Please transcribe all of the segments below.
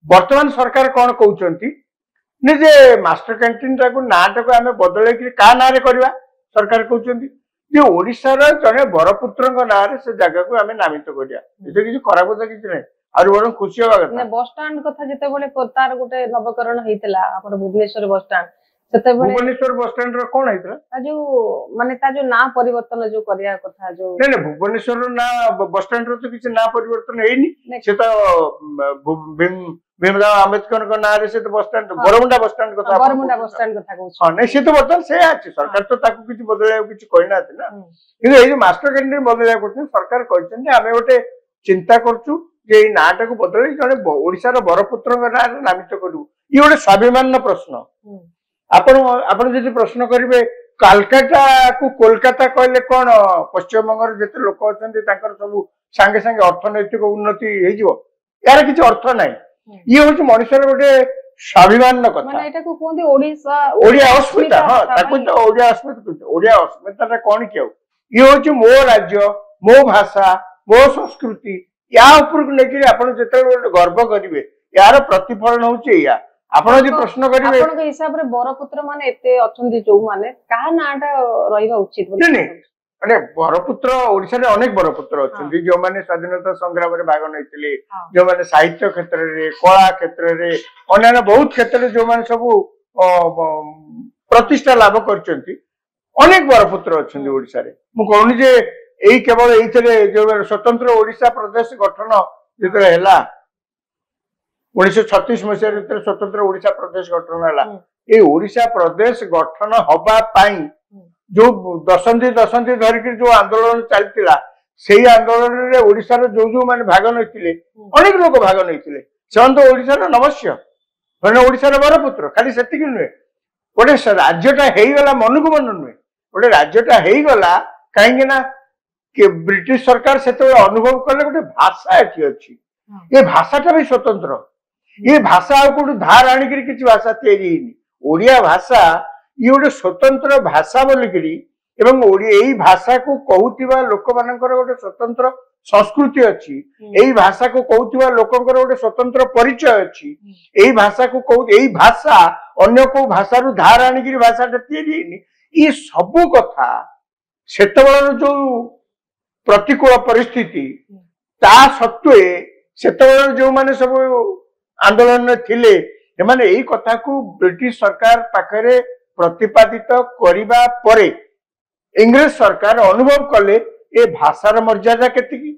वर्तमान सरकार कौन कहते जे मास्टर कैंटीन नाटा को आम बदल क्या ना करवा सरकार कहते जे ओडिशार जड़े बरपुत्र ना से जगह को आम नामित करिया किसी खराब कथा किसी ना और बरं खुशी हवा कथा बस स्टैंड कथा जिते तार गोटे नवकरण होता अपन Bhubaneswar bus stand Bhubaneswar bus stand रो कौन होता जो माने ता जो ना परिवर्तन जो करिया कथा जो नहीं नहीं भुवनेश्वर ना बस स्टैंड रो तो किसी ना परिवर्तन हेनी से तो भीमराव अंबेडकर को ना रे से तो bus stand Bermuda bus stand कथा बरमुंडा बस स्टैंड कथा कहू हां नहीं से तो बर्तमान से अछि सरकार तो ताकू किछि बदलाय किछि कहना छै ना किंतु ए जो मास्टर कैंटीन बदलाय करछन सरकार कहछन जे आमे गोटे चिंता करछु जे ई नाटा को बदलै जने ओडिसा रो बरपुत्र ना नामित करू ई गोटे स्वाभिमान प्रश्न आपण जदि प्रश्न करिवे कलकत्ता को कोलकाता कहले कौन पश्चिम बंगर जिते लोक अच्छा सब सांगे सांगे अर्थनैतिक उन्नति हो यार किसी अर्थ ना ये हूँ मनुष्य गोटे स्वाभिमान कथा ओडिया अस्मिता हाँ ओडिया अस्मिता कौन कि ये हूँ मो राज्य मो भाषा मो संस्कृति या लेकिन आप जो गर्व करेंगे यार प्रतिफलन हूँ या आपण जो प्रश्न करिवे आपण के हिसाब रे बरपुत्र माने एते अछंदी जो माने का नाटा रहिबा उचित नहीं नहीं अरे बरपुत्र ओडिसा रे अनेक बरपुत्र अछंदी जो माने स्वाधीनता संग्राम रे भाग नैतिले जो माने साहित्य क्षेत्र रे कला क्षेत्र रे अन्य बहुत क्षेत्र रे जो माने सब प्रतिष्ठा लाभ करचंती अनेक बरपुत्र अछंदी ओडिसा रे मु कहूनी जे एई केवल एइथरे जो स्वतंत्र ओडिसा प्रदेश गठन जेतरे हैला 1936 मसीह स्वतंत्र ओडिशा प्रदेश गठन है ओडिशा प्रदेश गठन हवा पाई जो दशंधि धरिक जो आंदोलन चलता से आंदोलन रे ओडिशा जो जो माने भाग नैतिले अनेक लोग भाग नैतिले से तो ओडिशा नमस्य मैंने ओडिशा बरपुत्र खाली से नुहे गोटे राज्यटा होगला मन को मन नुहे गोटे राज्यटा होगला कहीं ब्रिटिश सरकार से अनुभव कले गोटे भाषा ये अच्छी ये भाषाटा भी स्वतंत्र ये भाषा कोई धार आणिक किसी भाषा तैयारी ओडिया भाषा ये गोटे स्वतंत्र भाषा बोलिकी यही भाषा को कहूथिबा लोक मानकर गोटे स्वतंत्र संस्कृति अच्छी यही भाषा को कहूथिबा लोकंकर गोटे स्वतंत्र परिचय अच्छी यही भाषा को कहू यही भाषा अन्य को भाषा रु धार आणिक भाषाटा तैयारी ये सबू कथा सेतबेलर जो प्रतिकूल परिस्थिति ता सत्वे सेतबेलर जो माने सब आंदोलन थिले एमाने एही कथा को ब्रिटिश सरकार पाखरे प्रतिपादित करिबा परे इंग्लिश सरकार अनुभव कले ए भाषार मर्यादा केतिकी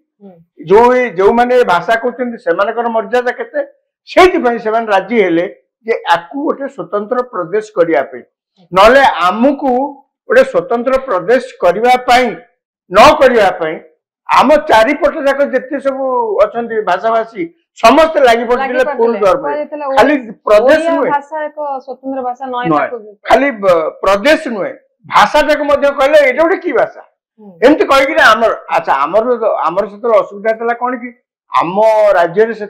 जो माने भाषा कहते से मर्यादा केते सेति से राजी हेले जे आकु गोटे स्वतंत्र प्रदेश करिया पे नले आमको गोटे स्वतंत्र प्रदेश करिवा पई न करिवा पई आम चारिपट जाक जिते सब अच्छा भाषाभाषी समस्त लगी पड़े फुल दर्म खाली प्रदेश नुहे स्वतंत्र भाषा खाली प्रदेश नुहे भाषाटा को कहले ये गोटे कि भाषा एमती कहीकि आमर अच्छा आमर से असुविधा कौन कि आम राज्य से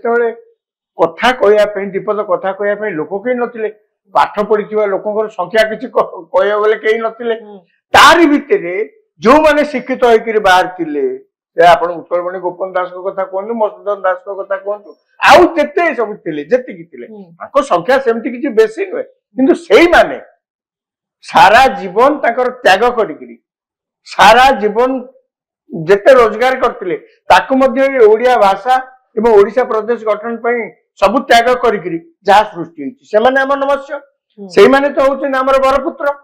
कथा कहवाई दीपद कथा कहवाई लोक कई नथिले पाठ पढ़ी लोक संख्या किसी कह गले कई नथिले तारी भितर जो मैंने शिक्षित होकर बाहर थिले आप उत्कलमणि गोपन दास कथा कहतु मधुसूदन दास कथा कहतु आउ केते सब थिले जेतिकी थिले ताको संख्या सेमती किछि बेसी नुहे किंतु सेही माने सारा जीवन ताकर त्याग करिकरी सारा जीवन जेते रोजगार करथिले ताको मध्ये ओडिया भाषा एवं ओडिशा प्रदेश गठन पई सब त्याग करिकरी जहा सृष्टि होछि से माने हमर नमस्य सेही माने तो होछि हमर बरपुत्र